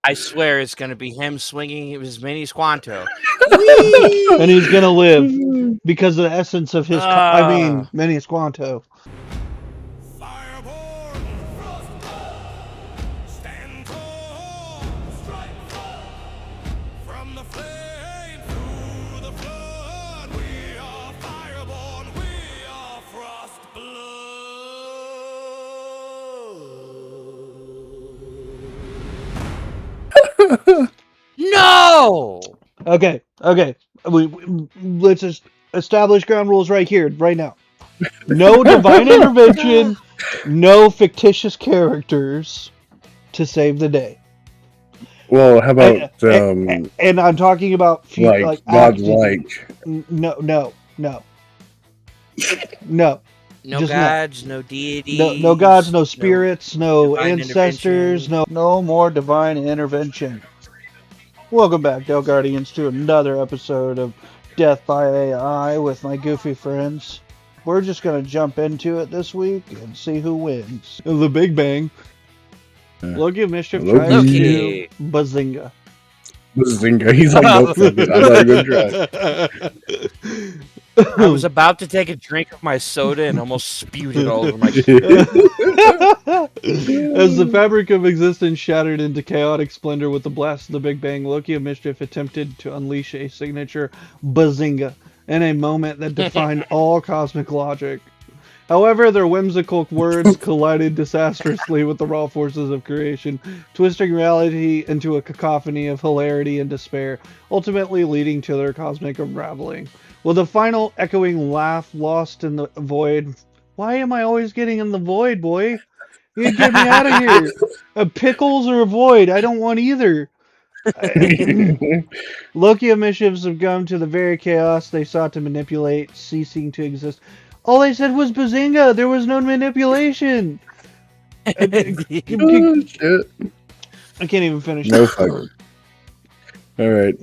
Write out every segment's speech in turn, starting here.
I swear it's going to be him swinging his mini Squanto. And he's going to live because of the essence of his, mini Squanto. No! Okay. Let's just establish ground rules right here, right now. No divine intervention, no fictitious characters to save the day. Well, how about and I'm talking about like God's like? No. No Just gods, no deities. No gods, no spirits, no ancestors, no more divine intervention. Welcome back, Delguardians, to another episode of Death by AI with my goofy friends. We're just going to jump into it this week and see who wins. The Big Bang. Loki of Mischief tries to Bazinga. Bazinga. He's like, nope, I'm not even try. I was about to take a drink of my soda and almost spewed it all over my As the fabric of existence shattered into chaotic splendor with the blast of the Big Bang, Loki of Mischief attempted to unleash a signature Bazinga in a moment that defined all cosmic logic. However, their whimsical words collided disastrously with the raw forces of creation, twisting reality into a cacophony of hilarity and despair, ultimately leading to their cosmic unraveling. With a final echoing laugh lost in the void. Why am I always getting in the void, boy? You get me out of here. Pickles or a void? I don't want either. Loki of Mischiefs have come to the very chaos they sought to manipulate, ceasing to exist. All I said was Bazinga. There was no manipulation. I can't even finish. No fuck. All right.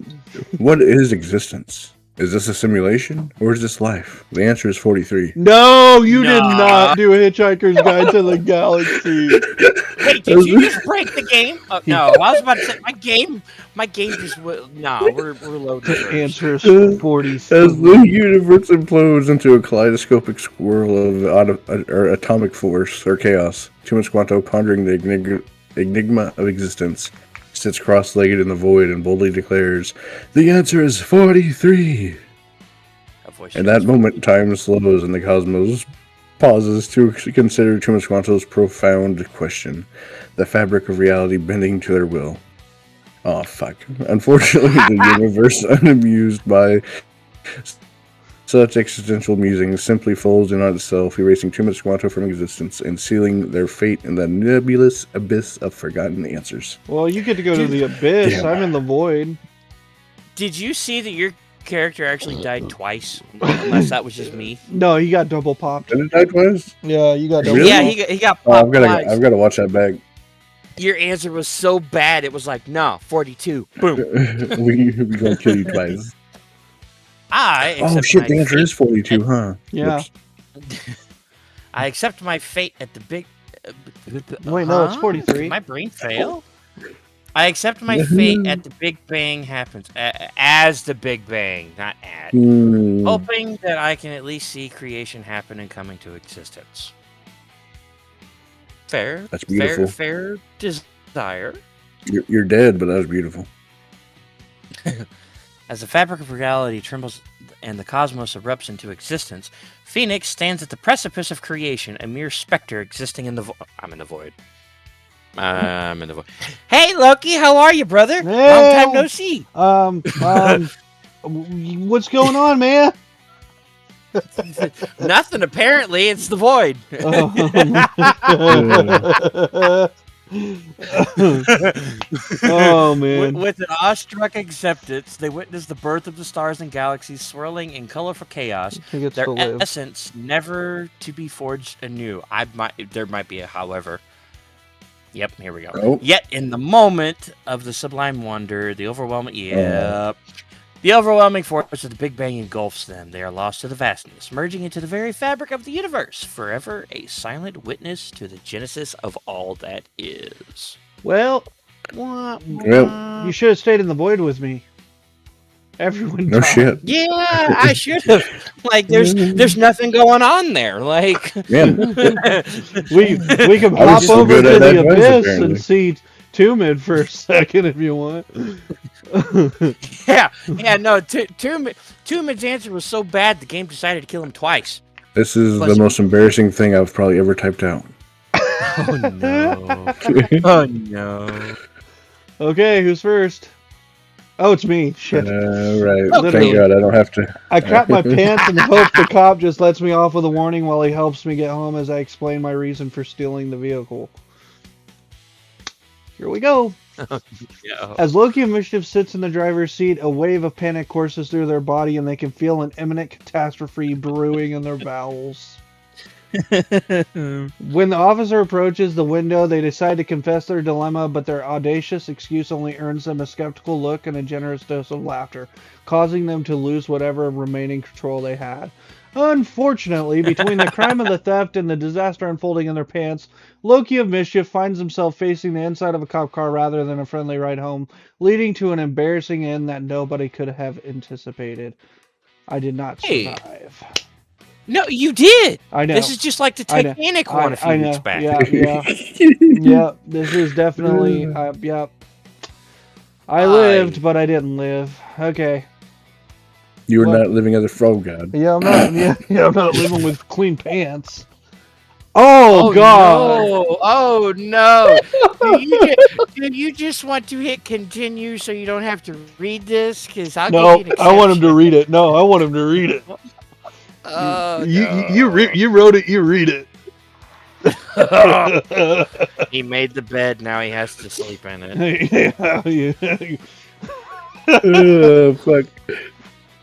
What is existence? Is this a simulation or is this life? The answer is 43. No, you did not do a Hitchhiker's Guide to the Galaxy. Wait, did you just break the game? Oh, no, I was about to say my game just we're loaded. The answer is 43. As the universe implodes into a kaleidoscopic swirl of atomic force or chaos, Tumas Quanto, pondering the enigma of existence, sits cross-legged in the void and boldly declares, "The answer is 43." In that moment, time slows and the cosmos pauses to consider Tumas Quanto's profound question, the fabric of reality bending to their will. Oh, fuck. Unfortunately, the universe, unamused by such existential musings, simply folds in on itself, erasing Tumas Quanto from existence and sealing their fate in the nebulous abyss of forgotten answers. Well, you get to go to the abyss. Damn. I'm in the void. Did you see that your character actually died twice? Unless that was just me. No, he got double popped. Did it die twice? Yeah, you got double popped. Yeah, he got popped twice. I've got to watch that back. Your answer was so bad, it was like, no, 42. Boom. we gonna kill you twice. Oh shit, the answer is 42, huh? Yeah. I accept my fate at the big... Wait, no, it's 43. Did my brain fail? I accept my fate at the Big Bang happens. As the Big Bang, not at. Hoping that I can at least see creation happen and coming to existence. Fair. That's beautiful. Fair desire. You're dead, but that was beautiful. As the fabric of reality trembles and the cosmos erupts into existence, Phoenix stands at the precipice of creation, a mere specter existing in the void. I'm in the void. Hey, Loki, how are you, brother? Hey, long time no see. What's going on, man? Nothing, apparently. It's the void. Oh, man. With an awestruck acceptance, they witness the birth of the stars and galaxies swirling in colorful chaos, their essence never to be forged anew. There might be a however. Yep, here we go. Nope. Yet in the moment of the sublime wonder, the overwhelming force of the Big Bang engulfs them. They are lost to the vastness, merging into the very fabric of the universe, forever a silent witness to the genesis of all that is. Well, Well, you should have stayed in the void with me. Everyone no died. shit. Yeah, I should have. Like, there's nothing going on there. Like, Man, we can I was hop so over good to at the that voice, abyss apparently. and see Tumid for a second if you want. yeah, no. Two-Mid's answer was so bad, the game decided to kill him twice. This is Plus, the most embarrassing thing I've probably ever typed out. Oh no! Oh no! Okay, who's first? Oh, it's me. Shit. Right. Okay. Thank God I don't have to. I crap my pants and hope the cop just lets me off with a warning while he helps me get home as I explain my reason for stealing the vehicle. Here we go. Yeah. As Loki and Mischief sits in the driver's seat, a wave of panic courses through their body and they can feel an imminent catastrophe brewing in their bowels. When the officer approaches the window, they decide to confess their dilemma, but their audacious excuse only earns them a skeptical look and a generous dose of laughter, causing them to lose whatever remaining control they had. Unfortunately, between the crime of the theft and the disaster unfolding in their pants, Loki of Mischief finds himself facing the inside of a cop car rather than a friendly ride home, leading to an embarrassing end that nobody could have anticipated. I did not survive. No, you did. I know. This is just like the Titanic one a few weeks back. Yeah. Yeah, this is definitely, yeah. I lived, but I didn't live. Okay. You were not living as a frog god. Yeah, I'm not living with clean pants. Oh God! No. Oh no! Do you just want to hit continue so you don't have to read this? Because I'll No, give you an I want him to exception. read it. No, I want him to read it. You wrote it. You read it. He made the bed. Now he has to sleep in it. Fuck.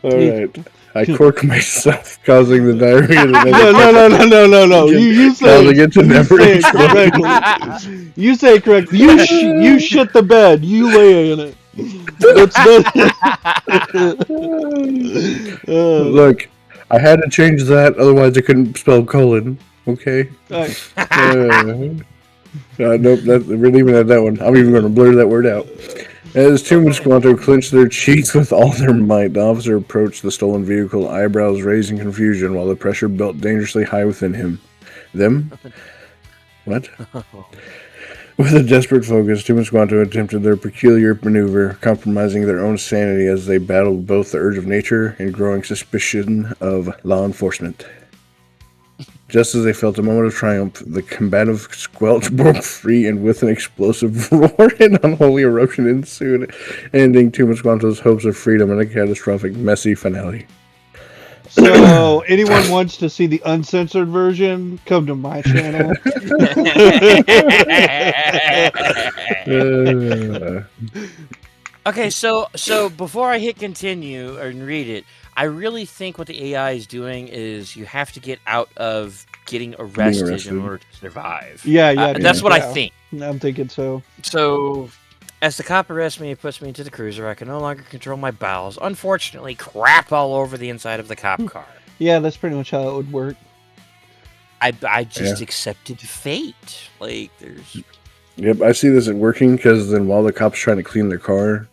All right. I cork myself, causing the diarrhea to never. No. You say causing it to never say it explode. correctly. You say it correctly. You shit the bed. You lay in it. Look, I had to change that, otherwise I couldn't spell colon. Okay. Nope. We're leaving it at that one. I'm even going to blur that word out. As Tim and Squanto clenched their cheeks with all their might, the officer approached the stolen vehicle, eyebrows raised in confusion, while the pressure built dangerously high within him. Them? What? With a desperate focus, Tim and Squanto attempted their peculiar maneuver, compromising their own sanity as they battled both the urge of nature and growing suspicion of law enforcement. Just as they felt a moment of triumph, the combative squelch broke free, and with an explosive roar, an unholy eruption ensued, ending Tim and Squanto's hopes of freedom in a catastrophic, messy finale. So, anyone wants to see the uncensored version, come to my channel. Okay, so before I hit continue and read it, I really think what the AI is doing is you have to get out of getting arrested in order to survive. Yeah. That's what I think. I'm thinking so. So, as the cop arrests me and puts me into the cruiser, I can no longer control my bowels. Unfortunately, crap all over the inside of the cop car. Yeah, that's pretty much how it would work. I just accepted fate. Like, there's... Yep, I see this working, because then while the cop's trying to clean their car...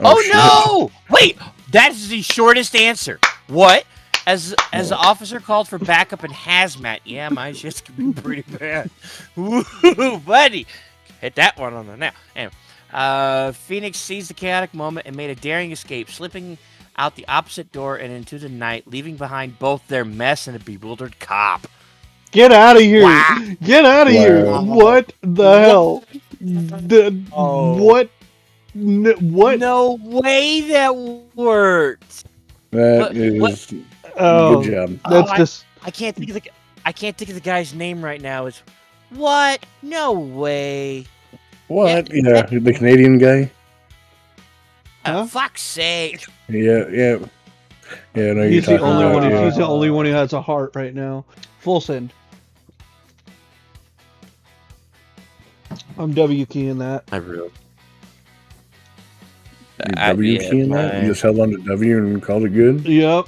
Oh no! Wait! That is the shortest answer. What? As the officer called for backup in hazmat. Yeah, my shit's gonna be pretty bad. Woo, buddy! Hit that one on the nail. Anyway, Phoenix seized the chaotic moment and made a daring escape, slipping out the opposite door and into the night, leaving behind both their mess and a bewildered cop. Get out of here! Wow. Get out of here! Wow. What the hell? What? What? No way that worked. That is good job. That's just... I can't think of the guy's name right now. It's what? No way. What? Yeah, the Canadian guy? Huh? Fuck's sake. Yeah. No, He's the only one. Yeah. He's the only one who has a heart right now. Full send. I'm W keying that. I really. W keying that? You just held on to W and called it good? Yep.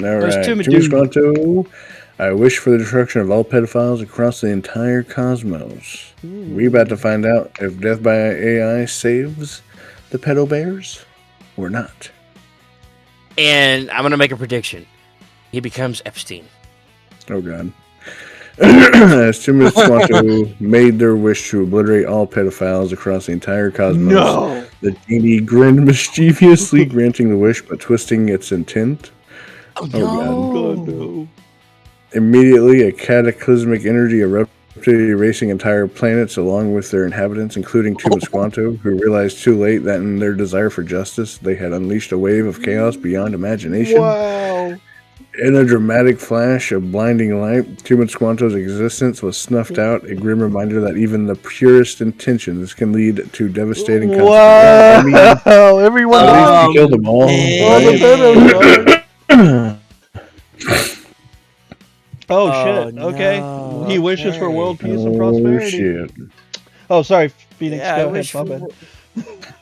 All right. Too Jimmy Squanto. I wish for the destruction of all pedophiles across the entire cosmos. We about to find out if death by AI saves the pedo bears or not. And I'm gonna make a prediction. He becomes Epstein. Oh God. As Tim and Squanto made their wish to obliterate all pedophiles across the entire cosmos, the genie grinned mischievously, granting the wish but twisting its intent. Oh no! God, no. Immediately, a cataclysmic energy erupted, erasing entire planets along with their inhabitants, including Tim and Squanto, who realized too late that in their desire for justice, they had unleashed a wave of chaos beyond imagination. Wow. In a dramatic flash of blinding light, Tim and Squanto's existence was snuffed out, a grim reminder that even the purest intentions can lead to devastating consequences. Wow. I mean, Everyone at least we killed them all. Right? Oh shit! No. Okay, he wishes for world peace and Oh prosperity. shit! Oh, sorry, Phoenix. Yeah, go I ahead. wish My for- bad.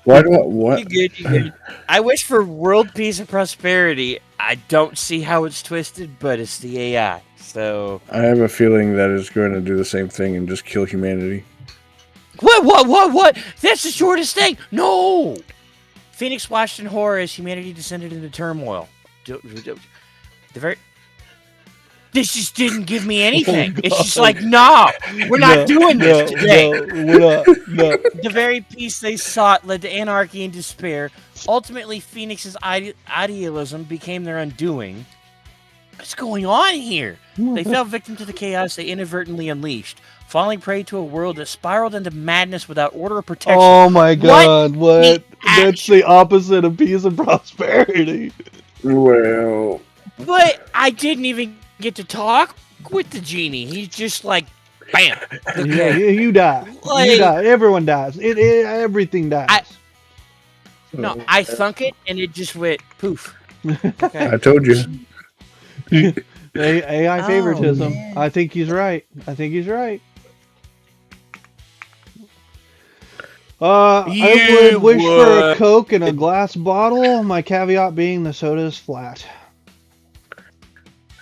Why do I, what? You good. I wish for world peace and prosperity. I don't see how it's twisted, but it's the AI. So I have a feeling that it's going to do the same thing and just kill humanity. what? That's the shortest thing. No. Phoenix watched in horror as humanity descended into turmoil. The very. This just didn't give me anything. It's just like, no, we're not doing this today. No, we're not. No. The very peace they sought led to anarchy and despair. Ultimately, Phoenix's idealism became their undoing. What's going on here? They fell victim to the chaos they inadvertently unleashed, falling prey to a world that spiraled into madness without order or protection. Oh my God! What? That's the opposite of peace and prosperity. Well, But I didn't even get to talk with the genie. He's just like, bam. Yeah, you die. Like- you die. Everyone dies. Everything dies. No, I thunk it and it just went poof. Okay. I told you. AI favoritism. man. I think he's right. I You would wish for a would. Coke in a glass bottle. My caveat being the soda is flat.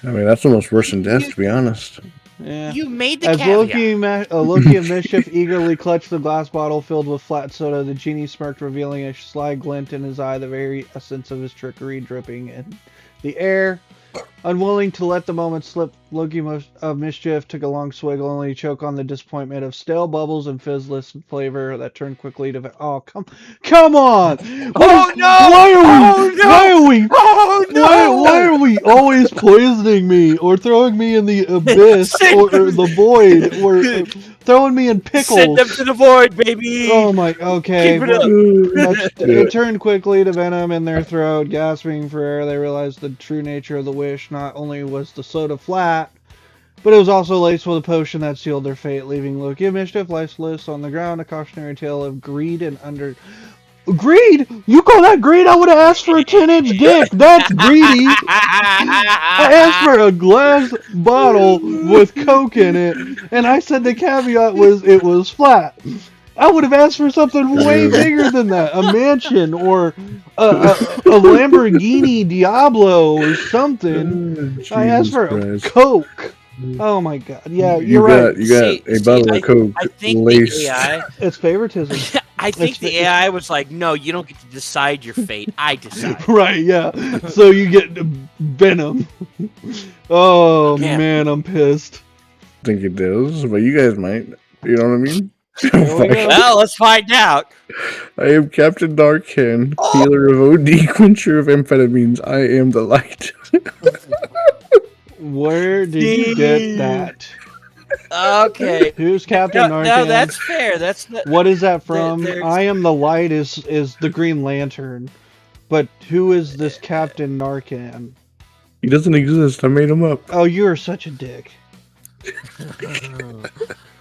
I mean, that's almost worse than death, to be honest. Yeah. You made the As caveat. Loki of Mischief eagerly clutched the glass bottle filled with flat soda, the genie smirked, revealing a sly glint in his eye, the very essence of his trickery dripping in the air. Unwilling to let the moment slip, Loki of Mischief took a long swig, only to choke on the disappointment of stale bubbles and fizzless flavor that turned quickly to... Oh, come on! Oh no! Why are we always poisoning me or throwing me in the abyss or the void or throwing me in pickles? Send them to the void, baby. Oh my, okay. Keep it up. It turned quickly to venom in their throat, gasping for air. They realized the true nature of the wish. Not only was the soda flat, but it was also laced with a potion that sealed their fate, leaving Loki of Mischief lifeless on the ground. A cautionary tale of greed and Greed? You call that greed? I would have asked for a 10-inch dick. That's greedy. I asked for a glass bottle with Coke in it, and I said the caveat was it was flat. I would have asked for something way bigger than that. A mansion or a Lamborghini Diablo or something. I asked for a Coke. Oh my God. Yeah, you're right. You got a bottle of Coke I think laced. the AI... It's favoritism. I think the AI was like, no, you don't get to decide your fate. I decide. Right, yeah. So you get venom. Oh, man, I'm pissed. I think it does, but you guys might. You know what I mean? Well, let's find out. I am Captain Darkhan, healer of OD, quencher of amphetamines. I am the light. Where did you get that? Okay. Who's Captain Narcan? No, that's fair. That's not... What is that from? There's- I am the light is the Green Lantern. But who is this Captain Narcan? He doesn't exist. I made him up. Oh, you are such a dick.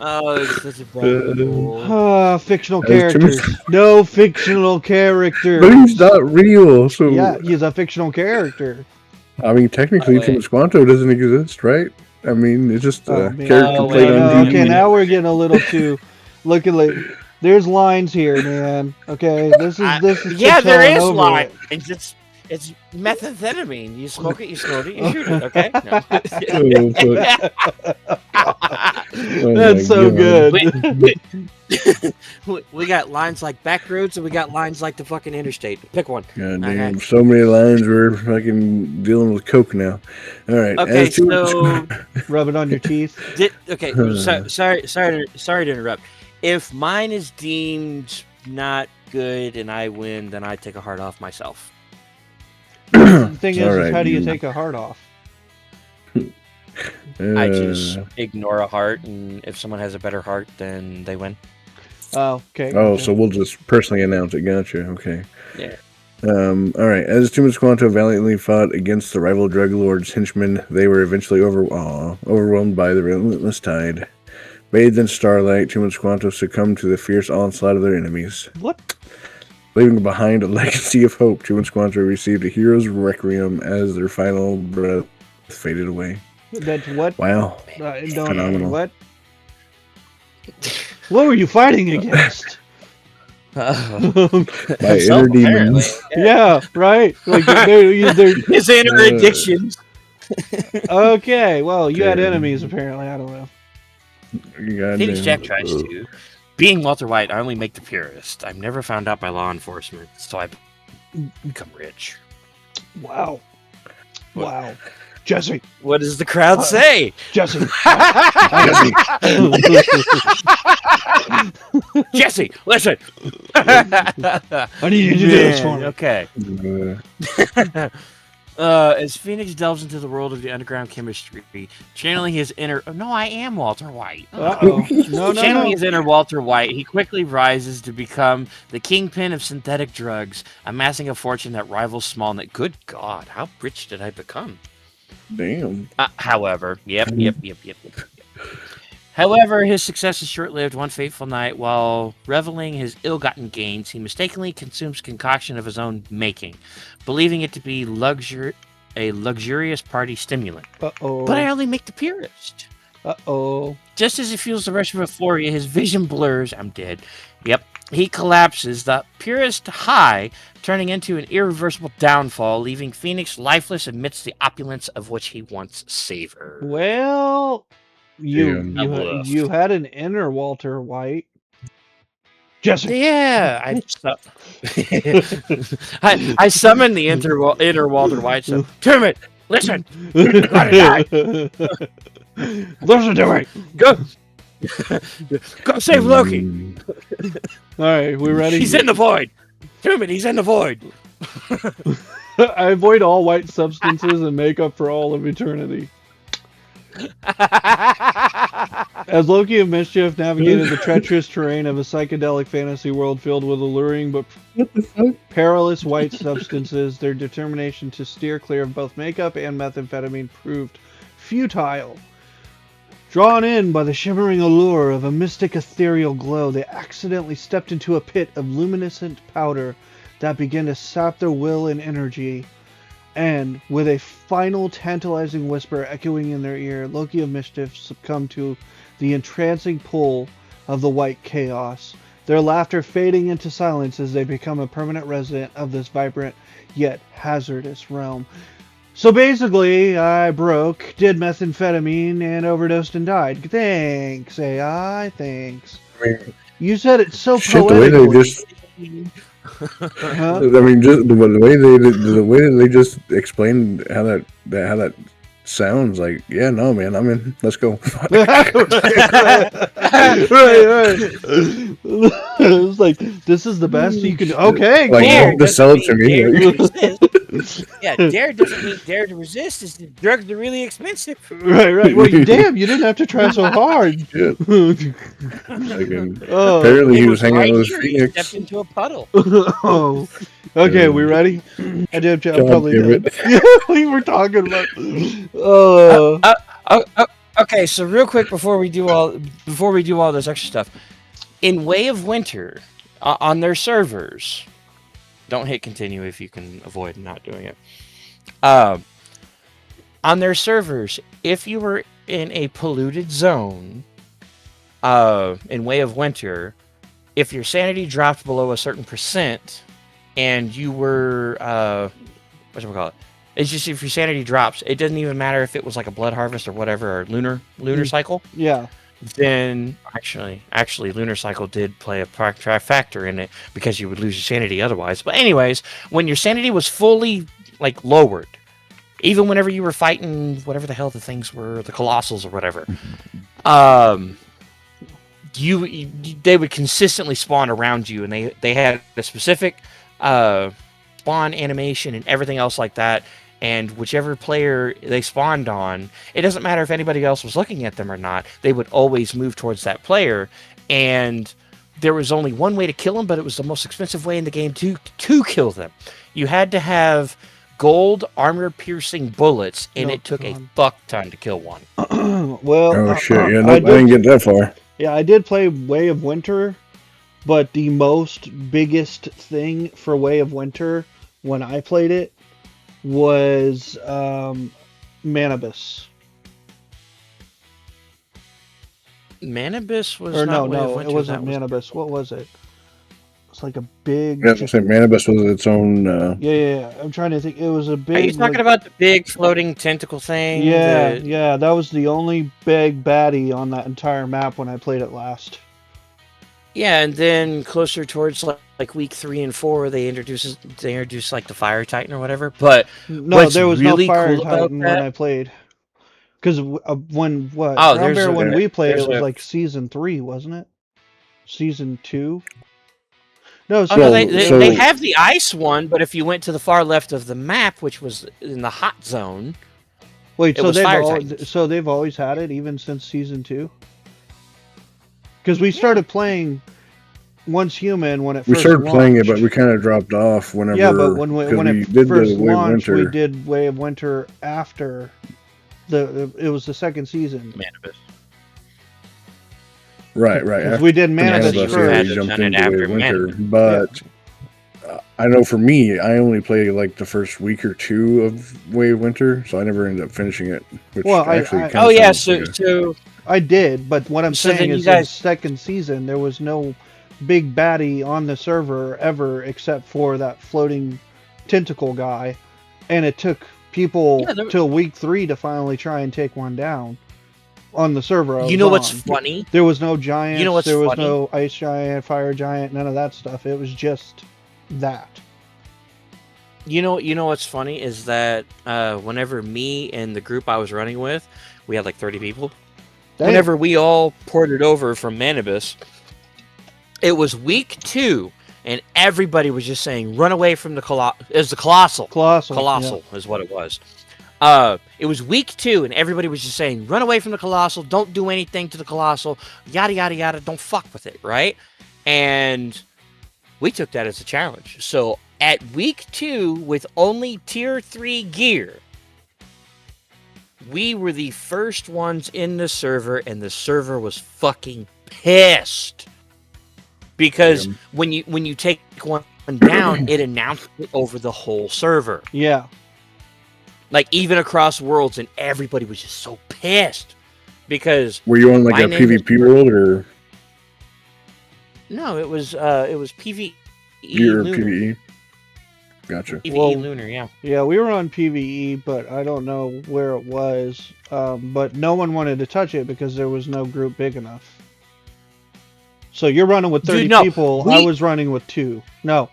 Oh, it's such a bad Fictional characters. No fictional characters. But he's not real, so... Yeah, he's a fictional character. I mean, technically, Tim Squanto doesn't exist, right? I mean, it's just a character played on TV. Okay, now we're getting a little too... Look at there's lines here, man. Okay, this is yeah, there is over lines. It's methamphetamine. You smoke it, you snort it, you shoot it. Okay. No. That's so good. We got lines like back roads, and we got lines like the fucking interstate. Pick one. God damn, so many lines. We're fucking dealing with coke now. All right. Okay, so rub it on your teeth. Sorry to interrupt. If mine is deemed not good and I win, then I take a heart off myself. The thing is how do you take a heart off? I just ignore a heart, and if someone has a better heart, then they win. Oh, okay. Oh, so we'll just personally announce it. Gotcha. Okay. Yeah. All right. As Tumen Squanto valiantly fought against the rival drug lord's henchmen, they were eventually overwhelmed by the relentless tide. Bathed in starlight, Tumen Squanto succumbed to the fierce onslaught of their enemies. What? Leaving behind a legacy of hope, Tumen Squanto received a hero's requiem as their final breath faded away. That's what? Wow. Phenomenal. What? What were you fighting against? My inner demons. Yeah, right. Like they're his inner addictions. Okay, well, you had enemies apparently. I don't know. Phoenix Jack tries to. Being Walter White, I only make the purest. I'm never found out by law enforcement, so I become rich. Wow. Wow. Jesse. What does the crowd say? Jesse. Jesse, listen. I need you to do this for me. Okay. As Phoenix delves into the world of the underground chemistry, channeling his inner... No, I am Walter White. Channeling his inner Walter White, he quickly rises to become the kingpin of synthetic drugs, amassing a fortune that rivals Smallnet. Good God, how rich did I become? Damn. However, yep. However, his success is short-lived. One fateful night, while reveling his ill-gotten gains, he mistakenly consumes concoction of his own making, believing it to be a luxurious party stimulant. Uh-oh. But I only make the purest. Uh-oh. Just as he feels the rush of euphoria, his vision blurs. I'm dead. Yep. He collapses, the purest high, turning into an irreversible downfall, leaving Phoenix lifeless amidst the opulence of which he once savored. Well, you had an inner Walter White. Jesse. Yeah, I summoned the inner Walter White. So, Timid, listen, you're gonna die. Listen to me. Go save Loki. All right, we ready? He's in the void. Timid, he's in the void. I avoid all white substances and make up for all of eternity. As Loki of Mischief navigated the treacherous terrain of a psychedelic fantasy world filled with alluring but perilous white substances, their determination to steer clear of both makeup and methamphetamine proved futile. Drawn in by the shimmering allure of a mystic ethereal glow, they accidentally stepped into a pit of luminescent powder that began to sap their will and energy. And, with a final tantalizing whisper echoing in their ear, Loki of Mischief succumbed to the entrancing pull of the white chaos, their laughter fading into silence as they become a permanent resident of this vibrant yet hazardous realm. So basically, I broke, did methamphetamine, and overdosed and died. Thanks, AI, thanks. You said it so poetically. The way they just... I mean, just the way that they just explained how that sounds like. Yeah, no, man, I'm in. Let's go. right. It's like, this is the best you can do. Okay, like, cool. The sell it to me. Yeah, dare doesn't mean dare to resist. Is the drugs are really expensive. Right. Well, damn, you didn't have to try so hard. Apparently, he was hanging out with Phoenix. He stepped into a puddle. Oh. Okay, we ready? I did. Probably did. Yeah, we were talking about. Okay, so real quick before we do all this extra stuff, in Way of Winter, on their servers, don't hit continue if you can avoid not doing it. On their servers, if you were in a polluted zone, in Way of Winter, if your sanity dropped below a certain percent, and you were whatchamacallit. It's just if your sanity drops, it doesn't even matter if it was like a blood harvest or whatever, or lunar cycle. Yeah. Then actually, lunar cycle did play a factor in it because you would lose your sanity otherwise. But anyways, when your sanity was fully like lowered, even whenever you were fighting whatever the hell the things were, the colossals or whatever, they would consistently spawn around you, and they had a specific spawn animation and everything else like that. And whichever player they spawned on, it doesn't matter if anybody else was looking at them or not, they would always move towards that player. And there was only one way to kill them, but it was the most expensive way in the game to kill them. You had to have gold armor-piercing bullets, and it took a fuck ton to kill one. Well, oh shit! Yeah, I didn't get that far. Yeah, I did play Way of Winter, but the biggest thing for Way of Winter when I played it was Manibus. Manibus was or not no, Way of Winter, it wasn't Manibus. What was it? It's like a big. Yeah, I was gonna say Manibus was its own. Yeah. I'm trying to think. It was a big. Are you talking about the big floating tentacle thing? Yeah. That was the only big baddie on that entire map when I played it last. Yeah, and then closer towards like week 3 and 4, they introduced like the Fire Titan or whatever. But no, there was really no Fire cool Titan when I played. Because when we played, it was like season 3, wasn't it? Season 2. No, they have the ice one, but if you went to the far left of the map, which was in the hot zone, so they've always had it even since season 2. Because we started playing Once Human when it first launched. We started playing it, but we kind of dropped off whenever. Yeah, but when it first launched, we did Way of Winter after it was the second season. Manibus. Right. Because we did Manibus first. Jumped into Way of Winter, but I know for me, I only played like the first week or 2 of Way of Winter, so I never ended up finishing it. Which so I did, but what I'm saying is in the second season, there was no big baddie on the server ever except for that floating tentacle guy, and it took people till week 3 to finally try and take one down on the server. You know what's funny? There was no giants, there was funny? no ice giant, fire giant, none of that stuff. It was just that. You know what's funny is that whenever me and the group I was running with, we had like 30 people. Damn. Whenever we all ported over from Manibus, it was week 2, and everybody was just saying, "Run away from the Colossal." Colossal is what it was. It was week 2, and everybody was just saying, "Run away from the Colossal. Don't do anything to the Colossal. Yada yada yada. Don't fuck with it." Right? And we took that as a challenge. So at week 2, with only tier 3 gear, we were the first ones in the server, and the server was fucking pissed. Because when you take one down, it announced it over the whole server. Yeah. Like, even across worlds, and everybody was just so pissed. Because... Were you on, like, a PvP world, or...? No, it was PvE. You're PvE? Gotcha. PvE Lunar, yeah. Yeah, we were on PvE, but I don't know where it was. But no one wanted to touch it because there was no group big enough. So you're running with 30 people. I was running with 2. No.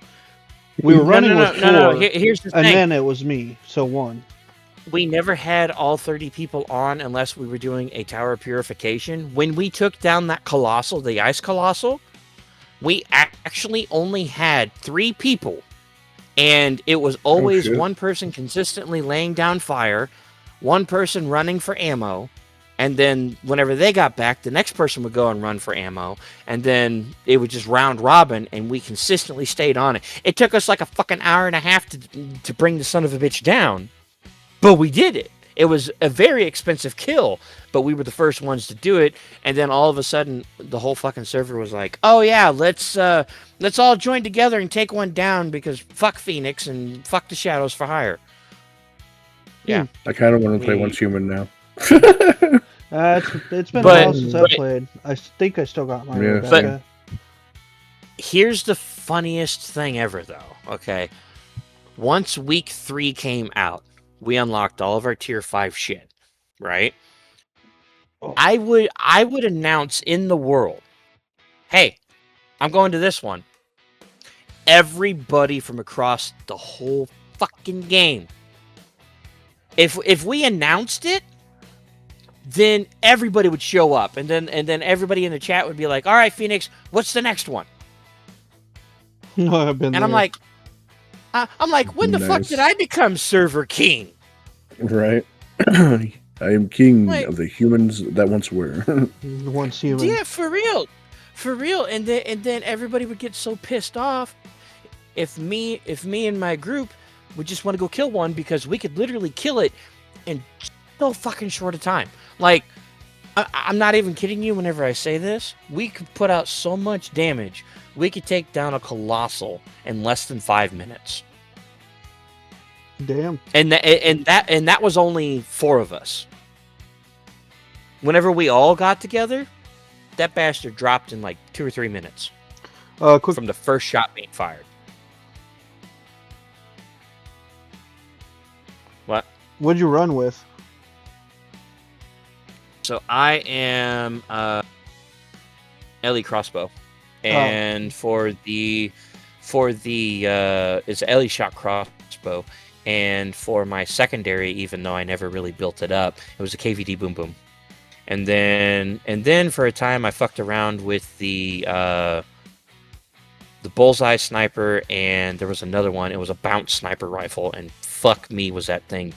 We were running with 4. No. Here's the thing. And then it was me, so 1. We never had all 30 people on unless we were doing a tower purification. When we took down that Colossal, the Ice Colossal, we actually only had 3 people. And it was always one person consistently laying down fire, one person running for ammo, and then whenever they got back, the next person would go and run for ammo, and then it would just round robin, and we consistently stayed on it. It took us like a fucking hour and a half to bring the son of a bitch down, but we did it. It was a very expensive kill, but we were the first ones to do it, and then all of a sudden, the whole fucking server was like, "Oh yeah, let's all join together and take one down because fuck Phoenix and fuck the Shadows for hire." Yeah, I kind of want to play Once Human now. It's been a while since I played. I think I still got my Rebecca. Here's the funniest thing ever, though. Okay, Once week 3 came out, we unlocked all of our tier 5 shit, right? I would announce in the world, hey, I'm going to this one. Everybody from across the whole fucking game. If we announced it, then everybody would show up, and then everybody in the chat would be like, "All right, Phoenix, what's the next one?" I've been and there. I'm like, when the fuck did I become server king? Right. I am king of the humans that once were. Once human. Yeah, for real. And then everybody would get so pissed off if me and my group would just want to go kill one, because we could literally kill it in so fucking short a time. Like, I'm not even kidding you whenever I say this. We could put out so much damage. We could take down a colossal in less than 5 minutes. Damn. And that was only 4 of us. Whenever we all got together, that bastard dropped in like 2 or 3 minutes. From the first shot being fired. What? What'd you run with? So I am LE crossbow, and for the it's LE shot crossbow, and for my secondary, even though I never really built it up, it was a KVD boom boom, and then for a time I fucked around with the bullseye sniper, and there was another one. It was a bounce sniper rifle, and fuck me, was that thing.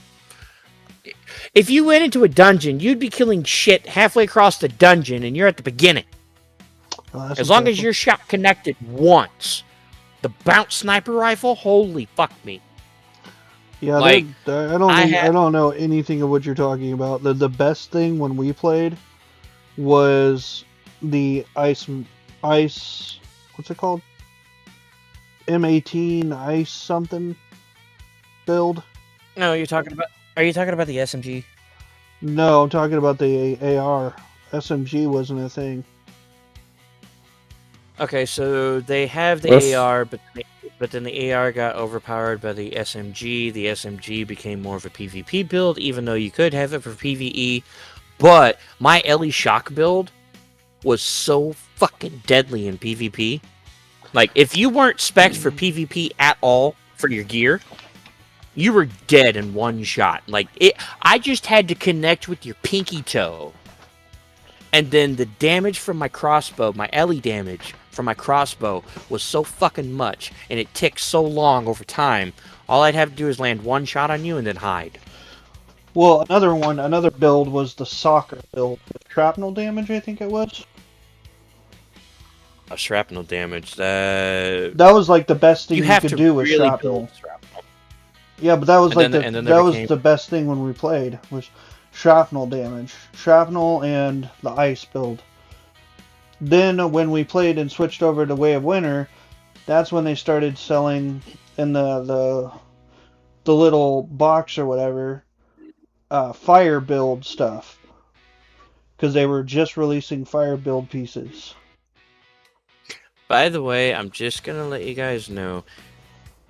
If you went into a dungeon, you'd be killing shit halfway across the dungeon, and you're at the beginning. As long as your shot connected once. The bounce sniper rifle, holy fuck me. Yeah, like, I don't know anything of what you're talking about. The best thing when we played was the ice. What's it called? M18 ice something build. No, you're talking about. Are you talking about the SMG? No, I'm talking about the AR. SMG wasn't a thing. Okay, so they have the AR, but then the AR got overpowered by the SMG. The SMG became more of a PvP build, even though you could have it for PvE. But my LE shock build was so fucking deadly in PvP. Like, if you weren't spec'd for PvP at all for your gear, you were dead in one shot. Like, I just had to connect with your pinky toe. And then the damage from my crossbow, my LE damage from my crossbow, was so fucking much, and it ticks so long over time, all I'd have to do is land one shot on you and then hide. Well, another build was the soccer build with shrapnel damage, I think it was. A shrapnel damage, that was like the best thing you could do with really shrapnel. Yeah, but that was the best thing when we played, was shrapnel damage. Shrapnel and the ice build. Then when we played and switched over to Way of Winter, that's when they started selling in the little box or whatever, fire build stuff. Because they were just releasing fire build pieces. By the way, I'm just going to let you guys know,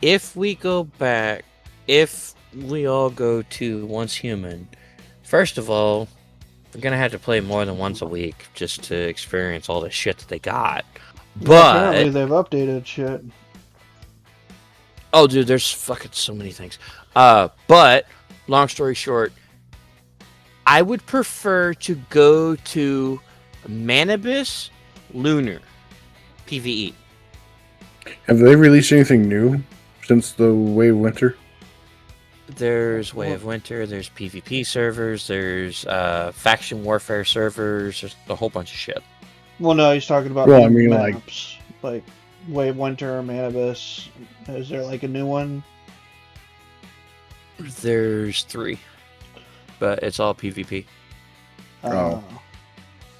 if we go back, if we all go to Once Human, first of all, we're going to have to play more than once a week just to experience all the shit that they got. But apparently they've updated shit. Oh, dude, there's fucking so many things. But, long story short, I would prefer to go to Manibus Lunar PvE. Have they released anything new since the Way of Winter? There's Way of Winter, there's PvP servers, there's faction warfare servers, there's a whole bunch of shit. Well, no, he's talking about maps. Like Way of Winter, Manibus. Is there like a new one? There's 3. But it's all PvP. Yeah,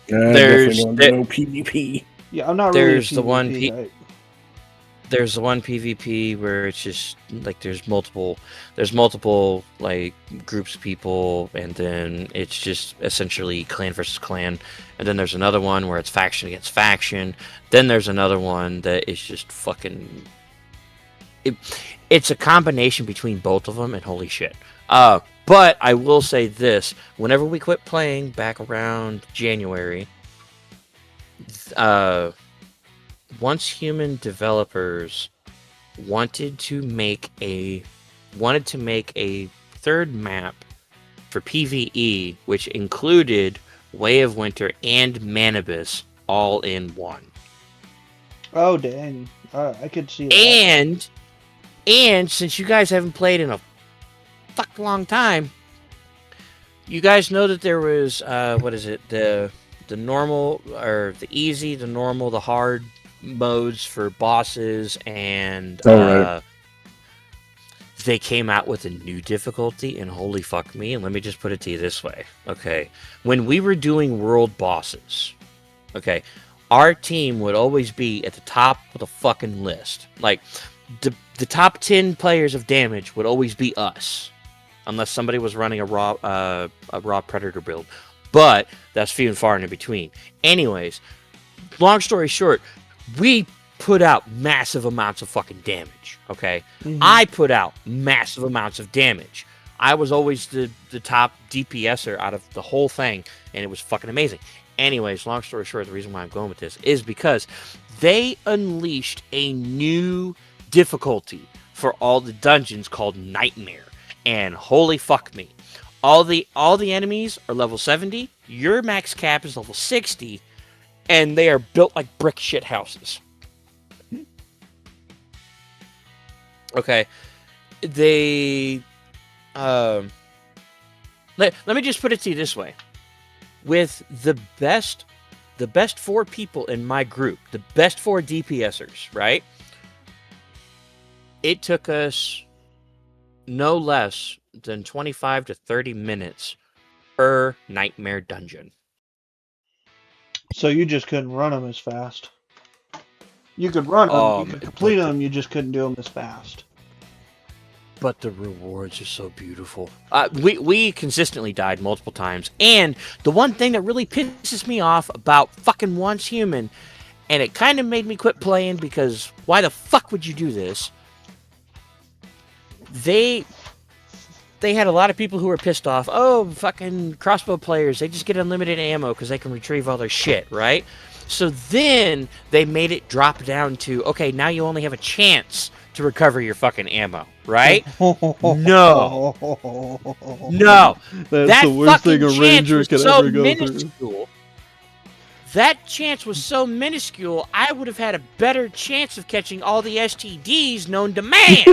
there's no PvP. Yeah, I'm not really. There's the one There's the one PvP where it's just like there's multiple like groups of people, and then it's just essentially clan versus clan. And then there's another one where it's faction against faction. Then there's another one that is just fucking it's a combination between both of them, and holy shit. But I will say this: whenever we quit playing back around January, Once Human developers wanted to make a third map for PvE, which included Way of Winter and Manibus all in one. Oh dang! I could see that. And since you guys haven't played in a fuck long time, you guys know that there was what is it, the normal, or the easy, the normal, the hard modes for bosses, and right. They came out with a new difficulty, and holy fuck me, and let me just put it to you this way, okay? When we were doing world bosses, okay, our team would always be at the top of the fucking list. Like, the top 10 players of damage would always be us, unless somebody was running a raw predator build. But that's few and far and in between. Anyways, long story short, we put out massive amounts of fucking damage, okay? Mm-hmm. I put out massive amounts of damage. I was always the top DPSer out of the whole thing, and it was fucking amazing. Anyways, long story short, the reason why I'm going with this is because they unleashed a new difficulty for all the dungeons called Nightmare. And holy fuck me. All the enemies are level 70, your max cap is level 60, and they are built like brick shit houses. Okay, they let me just put it to you this way: with the best 4 people in my group, the best 4 DPSers, right? It took us no less than 25 to 30 minutes per Nightmare dungeon. So you just couldn't run them as fast. You could run them, you could complete them, you just couldn't do them as fast. But the rewards are so beautiful. We consistently died multiple times. And the one thing that really pisses me off about fucking Once Human, and it kind of made me quit playing, because why the fuck would you do this? They had a lot of people who were pissed off. Oh, fucking crossbow players, they just get unlimited ammo because they can retrieve all their shit, right? So then they made it drop down to, okay, now you only have a chance to recover your fucking ammo, right? No. That's the worst thing a ranger could ever go through. That chance was so minuscule, I would have had a better chance of catching all the STDs known to man.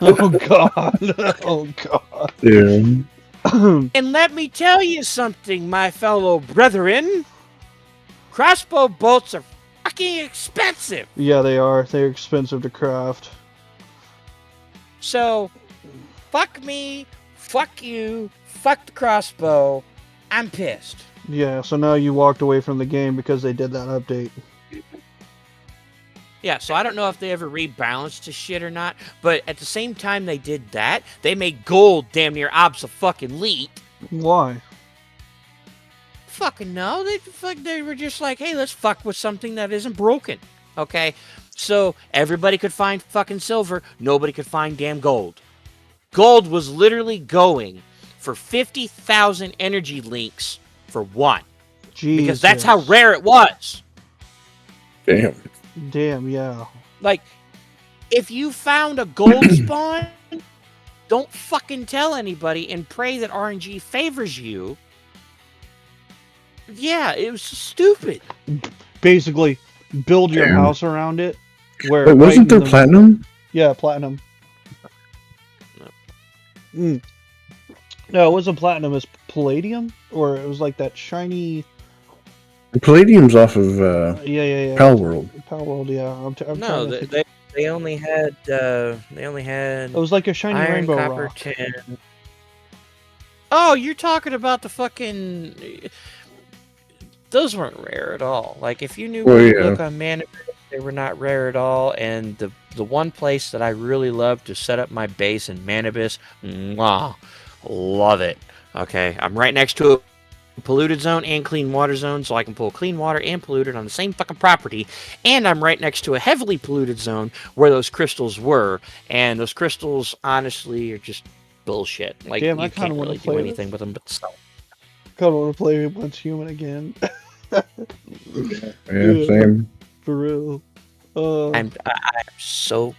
Oh god. Oh god. Yeah. And let me tell you something, my fellow brethren. Crossbow bolts are fucking expensive. Yeah, they are. They're expensive to craft. So, fuck me, fuck you, fuck the crossbow. I'm pissed. Yeah, so now you walked away from the game because they did that update. Yeah, so I don't know if they ever rebalanced the shit or not, but at the same time they did that, they made gold damn near obsolete. Why? Fucking no, they were just like, hey, let's fuck with something that isn't broken, okay? So everybody could find fucking silver, nobody could find damn gold. Gold was literally going for 50,000 energy links for one. Jesus. Because that's how rare it was. Damn, yeah. Like, if you found a gold spawn, don't fucking tell anybody and pray that RNG favors you. Yeah, it was stupid. Basically, build your house around it. Where but wasn't there platinum? Yeah, platinum. No. No, it wasn't platinum. It was palladium, or it was like that shiny. Palladium's off of yeah. Pal World. Pal World, yeah. No, they only had It was like a shiny iron, rainbow copper, rock. tin. Oh, you're talking about the fucking. Those weren't rare at all. Like, if you knew where to look on Manibus, they were not rare at all. And the one place that I really love to set up my base in Manibus, love it. Okay, I'm right next to polluted zone and clean water zone, so I can pull clean water and polluted on the same fucking property. And I'm right next to a heavily polluted zone where those crystals were, and those crystals honestly are just bullshit. Like, Damn, you I kind can't of want really to play do anything with them but sell. Kind of want to play Once Human again. Yeah, same. For real. I'm so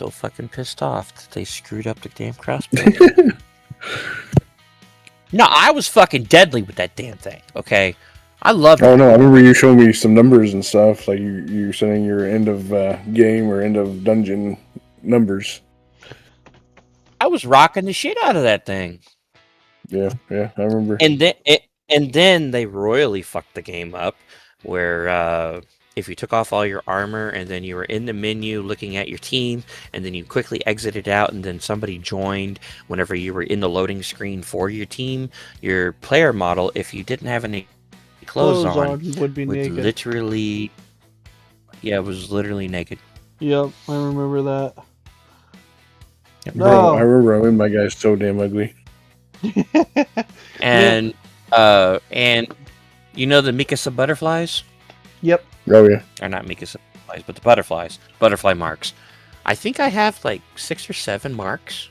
fucking pissed off that they screwed up the damn crossbow. No, I was fucking deadly with that damn thing. Okay, I love it. Oh no, I remember you showing me some numbers and stuff. Like you saying your end of game or end of dungeon numbers. I was rocking the shit out of that thing. Yeah, I remember. And then they royally fucked the game up, where if you took off all your armor and then you were in the menu looking at your team, and then you quickly exited out, and then somebody joined whenever you were in the loading screen for your team, your player model, if you didn't have any clothes on, would be naked. Literally, yeah, it was literally naked. Yep, I remember that. Yep. No. Bro, I remember I made my guy so damn ugly. And you know the Mikasa butterflies? Yep. Oh yeah. Or not Mikasa butterflies, but the butterflies. Butterfly marks. I think I have like 6 or 7 marks.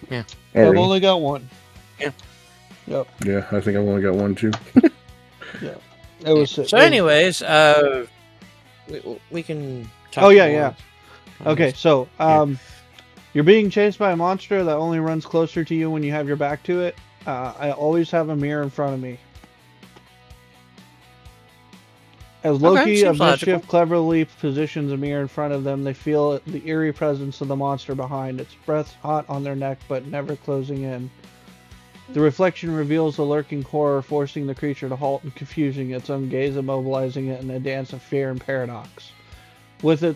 Yeah. I've only got one. Yeah. Yep. Yeah, I think I've only got one too. Yeah. It was so anyways, we can talk yeah. Okay, so you're being chased by a monster that only runs closer to you when you have your back to it. I always have a mirror in front of me. As Loki of Mischief cleverly positions a mirror in front of them, they feel the eerie presence of the monster behind. Its breath hot on their neck, but never closing in. The reflection reveals the lurking horror, forcing the creature to halt and confusing its own gaze, immobilizing it in a dance of fear and paradox. With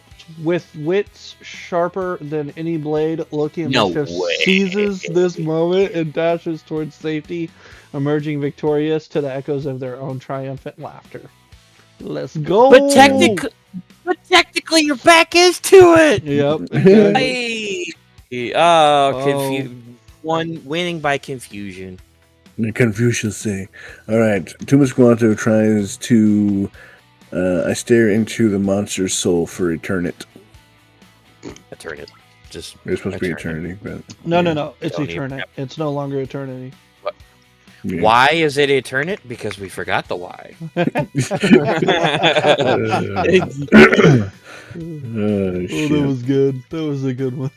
wits sharper than any blade, Loki of Mischief seizes this moment and dashes towards safety, emerging victorious to the echoes of their own triumphant laughter. Let's go! But technically, your back is to it. Yep. Exactly. Winning by confusion. The Confucius say. All right, Tumasquanto tries to. I stare into the monster's soul for eternity. Eternity. Just. It's supposed to be eternity, but no. It's eternity. It's no longer eternity. What? Yeah. Why is it eternity? Because we forgot the why. That was good. That was a good one.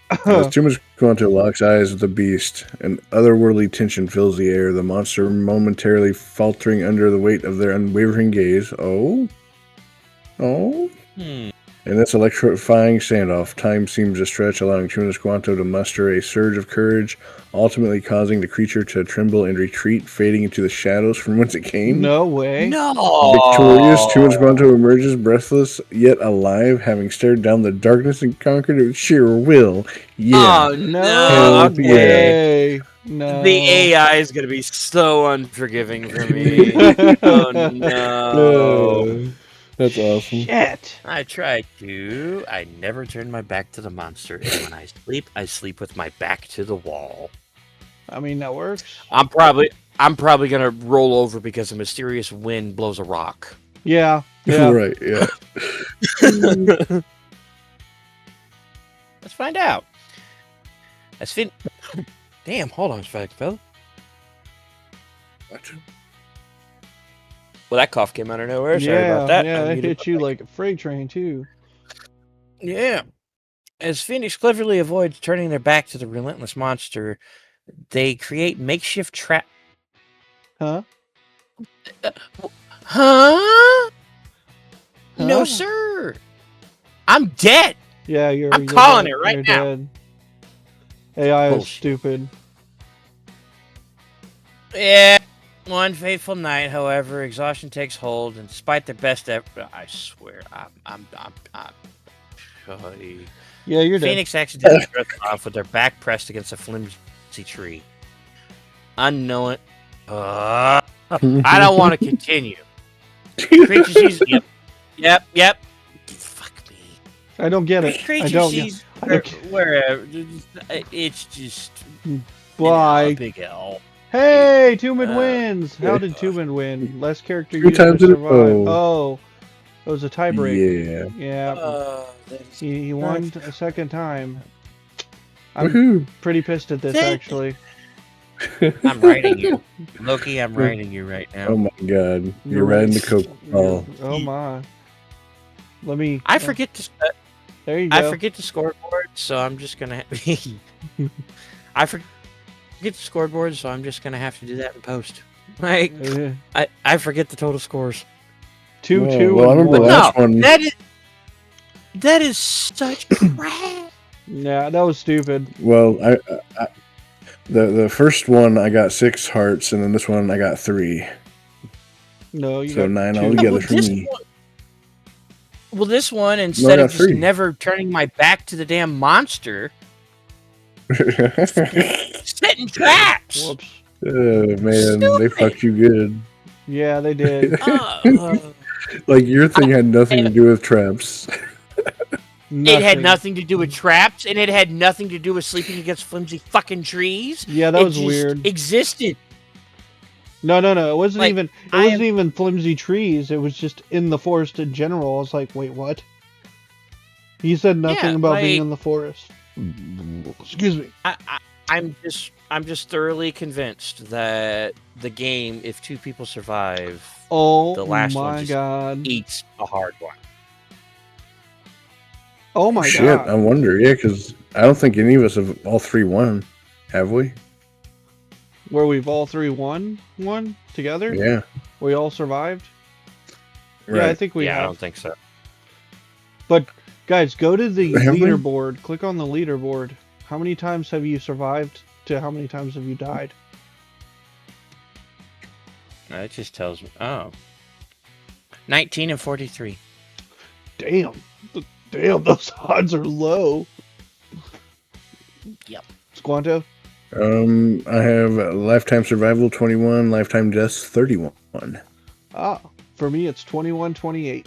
As Tumasquanto locks eyes with the beast, an otherworldly tension fills the air, the monster momentarily faltering under the weight of their unwavering gaze. In this electrifying standoff, time seems to stretch, allowing Tumasquanto to muster a surge of courage, ultimately causing the creature to tremble and retreat, fading into the shadows from whence it came. No way. No. Victorious, Tumasquanto emerges breathless yet alive, having stared down the darkness and conquered it with sheer will. Yeah. Oh, no. Okay. No. The AI is going to be so unforgiving for me. Oh, no. That's awesome. Shit. I tried to. I never turn my back to the monster, and when I sleep with my back to the wall. I mean, that works. I'm probably gonna roll over because a mysterious wind blows a rock. Yeah. Right. Yeah. Let's find out. Damn. Hold on a second, fella. What? Well, that cough came out of nowhere. Sorry about that. Yeah, it hit you like a freight train, too. Yeah. As Phoenix cleverly avoids turning their back to the relentless monster, they create makeshift trap. Huh? Huh? No, sir. I'm dead. Yeah, I'm calling it right now. Dead. AI is stupid. Yeah. One fateful night, however, exhaustion takes hold, and despite their best effort, I swear, I'm yeah, you're dead. Phoenix accidentally drift off with their back pressed against a flimsy tree. Unknowing, I don't want to continue. Creatures use yep. Fuck me. I don't get it. Creatures I don't use wherever. It's just. Bye. Big L. Hey, Tuman wins. How did Tuman win? Less character 2 used to times in a survive. row. Oh, it was a tiebreak. Yeah. Yeah. He won a second time. I'm Woohoo! pretty pissed at this, actually. I'm writing you. Loki, I'm writing you right now. Oh my god. You're riding the coke. Oh. Oh my. Let me... I forget to... There you go. I forget the scoreboard, so I'm just gonna... I forget the scoreboard, so I'm just gonna have to do that in post. Like, I forget the total scores. 2-2 well, I and remember 1. last one. That is such crap. Yeah, that was stupid. Well, the first one I got 6 hearts, and then this one I got 3. No, you so got 9 2. altogether for me. Well, this one, instead of just 3. never turning my back to the damn monster, setting traps. Whoops. Oh man, they fucked you good. Yeah, they did. Like your thing had nothing to do with traps. It had nothing to do with traps, and it had nothing to do with sleeping against flimsy fucking trees. Yeah, that was weird. Existed. No. It wasn't even. It wasn't even flimsy trees. It was just in the forest in general. I was like, wait, what? He said nothing about being in the forest. Excuse me. I'm just thoroughly convinced that the game, if 2 people survive, the last one just eats a hard one. Oh my Shit, god! I wonder. Yeah, because I don't think any of us have all 3 won, have we? Where we've all 3 won one together? Yeah. We all survived? Right. Yeah, I think we have. I don't think so. But, guys, go to the leaderboard. Click on the leaderboard. How many times have you survived to how many times have you died? It just tells me. Oh. 19 and 43. Damn. Damn, those odds are low. Yep. Squanto? I have lifetime survival 21, lifetime deaths 31. Ah, for me it's 21-28.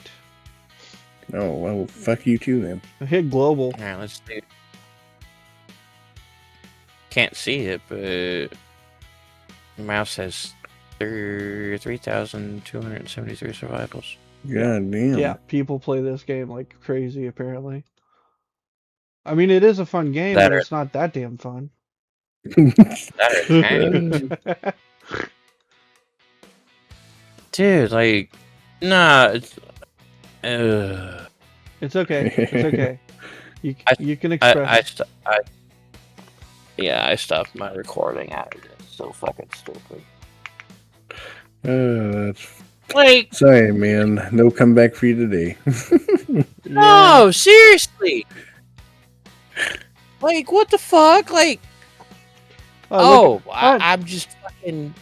Oh, well, fuck you too then. I hit global. Alright, let's see. Can't see it, but mouse has 3,273 survivals. God damn. Yeah, people play this game like crazy, apparently. I mean, it is a fun game, but it's not that damn fun. Dude, like, nah, it's okay. It's okay. You can express. I stopped my recording out of this. So fucking stupid. That's like, sorry, man. No comeback for you today. No, seriously. Like, what the fuck? Like, I'm just fucking.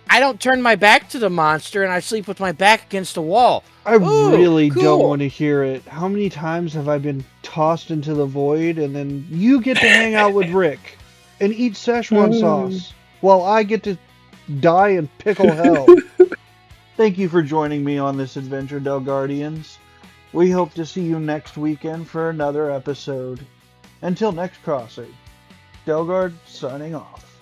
I don't turn my back to the monster, and I sleep with my back against the wall. I really don't want to hear it. How many times have I been tossed into the void, and then you get to hang out with Rick and eat Szechuan sauce, while I get to die in pickle hell? Thank you for joining me on this adventure, Delgardians. We hope to see you next weekend for another episode. Until next crossing, Delgaurd signing off.